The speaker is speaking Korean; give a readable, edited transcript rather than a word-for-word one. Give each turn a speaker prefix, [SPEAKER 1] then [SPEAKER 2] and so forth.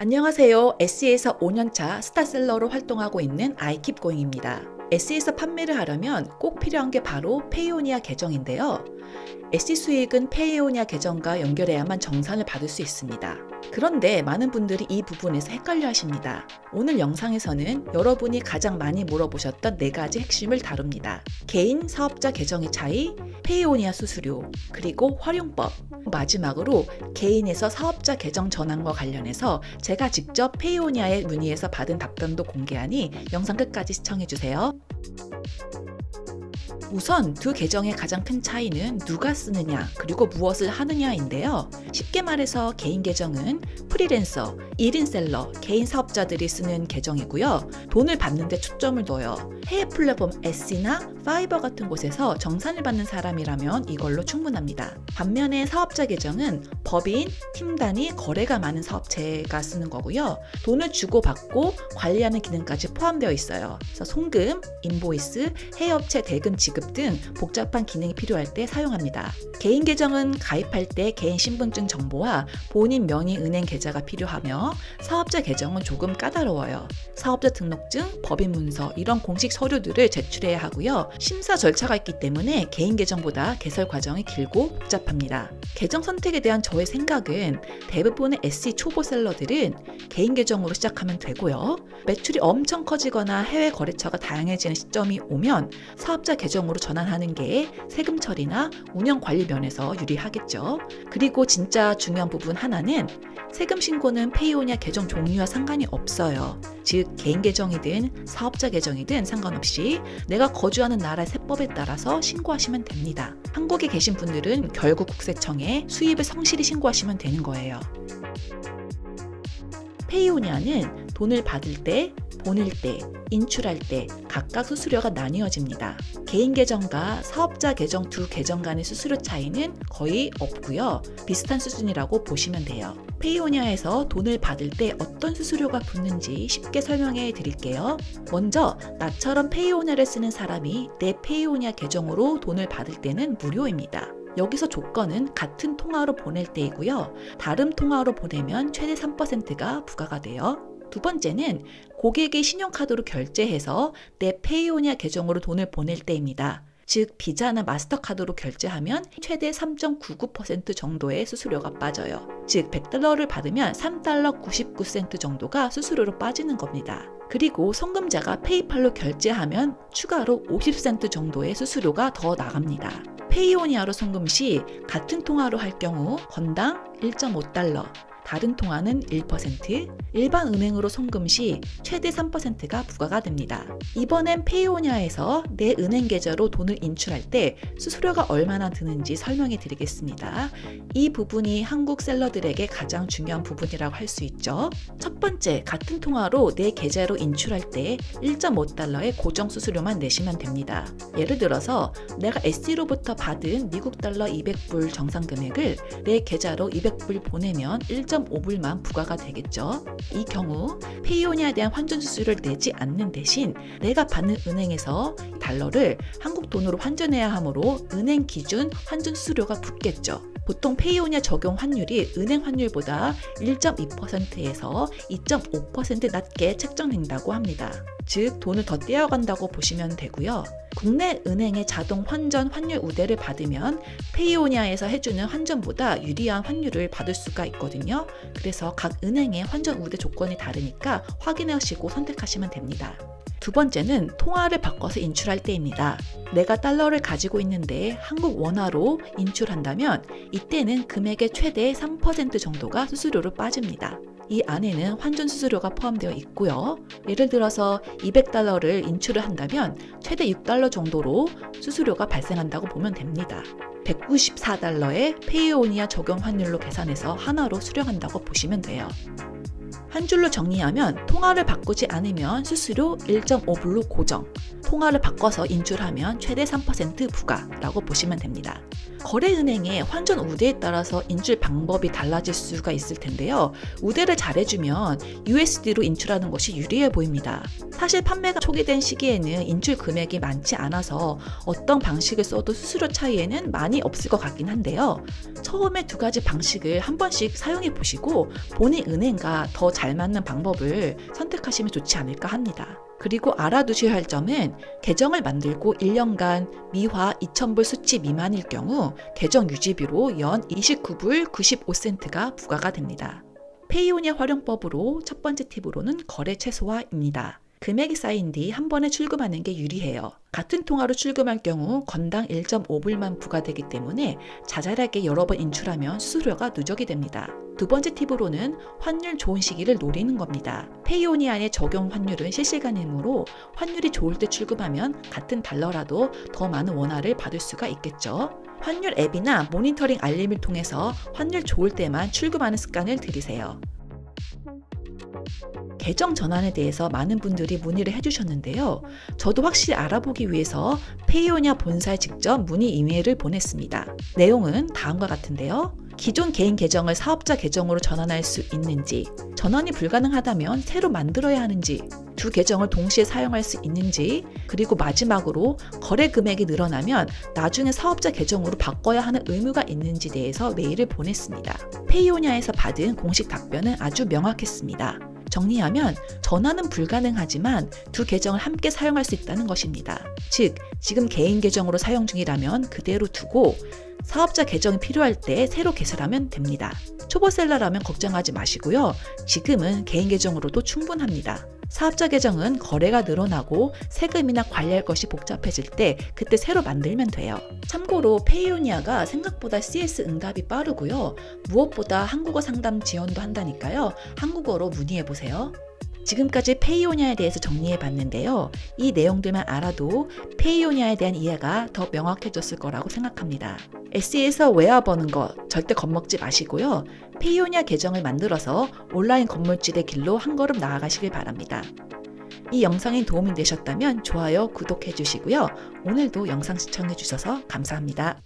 [SPEAKER 1] 안녕하세요. SE에서 5년차 스타셀러로 활동하고 있는 아이킵고잉입니다. SE에서 판매를 하려면 꼭 필요한 게 바로 페이오니아 계정인데요. SE 수익은 페이오니아 계정과 연결해야만 정산을 받을 수 있습니다. 그런데 많은 분들이 이 부분에서 헷갈려 하십니다. 오늘 영상에서는 여러분이 가장 많이 물어보셨던 4가지 핵심을 다룹니다. 개인 사업자 계정의 차이, 페이오니아 수수료, 그리고 활용법, 마지막으로 개인에서 사업자 계정 전환과 관련해서 제가 직접 페이오니아에 문의해서 받은 답변도 공개하니 영상 끝까지 시청해주세요. 우선 두 계정의 가장 큰 차이는 누가 쓰느냐 그리고 무엇을 하느냐인데요. 쉽게 말해서 개인 계정은 프리랜서, 1인 셀러, 개인 사업자들이 쓰는 계정이고요. 돈을 받는 데 초점을 둬요. 해외 플랫폼 S나 파이버 같은 곳에서 정산을 받는 사람이라면 이걸로 충분합니다. 반면에 사업자 계정은 법인, 팀 단위, 거래가 많은 사업체가 쓰는 거고요. 돈을 주고받고 관리하는 기능까지 포함되어 있어요. 그래서 송금, 인보이스, 해외업체 대금 지급 등 복잡한 기능이 필요할 때 사용합니다. 개인 계정은 가입할 때 개인 신분증 정보와 본인 명의 은행 계좌가 필요하며 사업자 계정은 조금 까다로워요. 사업자 등록증, 법인 문서 이런 공식 서류들을 제출해야 하고요. 심사 절차가 있기 때문에 개인 계정보다 개설 과정이 길고 복잡합니다. 계정 선택에 대한 저의 생각은 대부분의 SE 초보 셀러들은 개인 계정으로 시작하면 되고요. 매출이 엄청 커지거나 해외 거래처가 다양해지는 시점이 오면 사업자 계정으로 전환하는 게 세금 처리나 운영 관리 면에서 유리하겠죠. 그리고 진짜 중요한 부분 하나는 세금 신고는 페이오니아 계정 종류와 상관이 없어요. 즉 개인 계정이든 사업자 계정이든 상관없이 내가 거주하는 나라의 세법에 따라서 신고하시면 됩니다. 한국에 계신 분들은 결국 국세청에 수입을 성실히 신고하시면 되는 거예요. 페이오니아는 돈을 받을 때, 보낼 때, 인출할 때 각각 수수료가 나뉘어집니다. 개인 계정과 사업자 계정 두 계정 간의 수수료 차이는 거의 없고요. 비슷한 수준이라고 보시면 돼요. 페이오니아에서 돈을 받을 때 어떤 수수료가 붙는지 쉽게 설명해 드릴게요. 먼저 나처럼 페이오니아를 쓰는 사람이 내 페이오니아 계정으로 돈을 받을 때는 무료입니다. 여기서 조건은 같은 통화로 보낼 때이고요. 다른 통화로 보내면 최대 3%가 부과가 돼요. 두 번째는 고객의 신용카드로 결제해서 내 페이오니아 계정으로 돈을 보낼 때입니다. 즉 비자나 마스터카드로 결제하면 최대 3.99% 정도의 수수료가 빠져요. 즉 $100를 받으면 $3 99센트 정도가 수수료로 빠지는 겁니다. 그리고 송금자가 페이팔로 결제하면 추가로 50센트 정도의 수수료가 더 나갑니다. 페이오니아로 송금 시 같은 통화로 할 경우 건당 $1.5, 다른 통화는 1%, 일반 은행으로 송금 시 최대 3%가 부과가 됩니다. 이번엔 페이오니아에서 내 은행 계좌로 돈을 인출할 때 수수료가 얼마나 드는지 설명해 드리겠습니다. 이 부분이 한국 셀러들에게 가장 중요한 부분이라고 할 수 있죠. 첫 번째, 같은 통화로 내 계좌로 인출할 때 $1.5의 고정 수수료만 내시면 됩니다. 예를 들어서 내가 SE로부터 받은 미국 달러 200불 정산 금액을 내 계좌로 200불 보내면 1.5불만 부과가 되겠죠. 이 경우 페이오니아에 대한 환전 수수료를 내지 않는 대신 내가 받는 은행에서 달러를 한국 돈으로 환전해야 하므로 은행 기준 환전 수수료가 붙겠죠. 보통 페이오니아 적용 환율이 은행 환율보다 1.2%에서 2.5% 낮게 책정된다고 합니다. 즉 돈을 더 떼어간다고 보시면 되고요. 국내 은행의 자동 환전 환율 우대를 받으면 페이오니아에서 해주는 환전보다 유리한 환율을 받을 수가 있거든요. 그래서 각 은행의 환전 우대 조건이 다르니까 확인하시고 선택하시면 됩니다. 두 번째는 통화를 바꿔서 인출할 때입니다. 내가 달러를 가지고 있는데 한국 원화로 인출한다면 이때는 금액의 최대 3% 정도가 수수료로 빠집니다. 이 안에는 환전 수수료가 포함되어 있고요. 예를 들어서 $200를 인출을 한다면 최대 $6 정도로 수수료가 발생한다고 보면 됩니다. $194의 페이오니아 적용 환율로 계산해서 하나로 수령한다고 보시면 돼요. 한 줄로 정리하면 통화를 바꾸지 않으면 수수료 1.5불로 고정, 통화를 바꿔서 인출하면 최대 3% 부과라고 보시면 됩니다. 거래은행의 환전 우대에 따라서 인출 방법이 달라질 수가 있을 텐데요. 우대를 잘해주면 USD로 인출하는 것이 유리해 보입니다. 사실 판매가 초기된 시기에는 인출 금액이 많지 않아서 어떤 방식을 써도 수수료 차이에는 많이 없을 것 같긴 한데요. 처음에 두 가지 방식을 한 번씩 사용해 보시고 본인 은행과 더 잘 맞는 방법을 선택하시면 좋지 않을까 합니다. 그리고 알아두셔야 할 점은 계정을 만들고 1년간 미화 2,000불 수치 미만일 경우 계정 유지비로 연 29불 95센트가 부과가 됩니다. 페이오니아 활용법으로 첫 번째 팁으로는 거래 최소화입니다. 금액이 쌓인 뒤 한 번에 출금하는 게 유리해요. 같은 통화로 출금할 경우 건당 1.5불만 부과되기 때문에 자잘하게 여러 번 인출하면 수수료가 누적이 됩니다. 두 번째 팁으로는 환율 좋은 시기를 노리는 겁니다. 페이오니아의 적용 환율은 실시간이므로 환율이 좋을 때 출금하면 같은 달러라도 더 많은 원화를 받을 수가 있겠죠. 환율 앱이나 모니터링 알림을 통해서 환율 좋을 때만 출금하는 습관을 들이세요. 계정 전환에 대해서 많은 분들이 문의를 해주셨는데요. 저도 확실히 알아보기 위해서 페이오니아 본사에 직접 문의 이메일을 보냈습니다. 내용은 다음과 같은데요. 기존 개인 계정을 사업자 계정으로 전환할 수 있는지, 전환이 불가능하다면 새로 만들어야 하는지, 두 계정을 동시에 사용할 수 있는지, 그리고 마지막으로 거래 금액이 늘어나면 나중에 사업자 계정으로 바꿔야 하는 의무가 있는지 대해서 메일을 보냈습니다. 페이오니아에서 받은 공식 답변은 아주 명확했습니다. 정리하면 전환은 불가능하지만 두 계정을 함께 사용할 수 있다는 것입니다. 즉, 지금 개인 계정으로 사용 중이라면 그대로 두고 사업자 계정이 필요할 때 새로 개설하면 됩니다. 초보셀러라면 걱정하지 마시고요. 지금은 개인 계정으로도 충분합니다. 사업자 계정은 거래가 늘어나고 세금이나 관리할 것이 복잡해질 때 그때 새로 만들면 돼요. 참고로 페이오니아가 생각보다 CS 응답이 빠르고요. 무엇보다 한국어 상담 지원도 한다니까요. 한국어로 문의해보세요. 지금까지 페이오니아에 대해서 정리해봤는데요. 이 내용들만 알아도 페이오니아에 대한 이해가 더 명확해졌을 거라고 생각합니다. SE에서 외화 버는 거 절대 겁먹지 마시고요. 페이오니아 계정을 만들어서 온라인 건물주의 길로 한 걸음 나아가시길 바랍니다. 이 영상이 도움이 되셨다면 좋아요, 구독해 주시고요. 오늘도 영상 시청해 주셔서 감사합니다.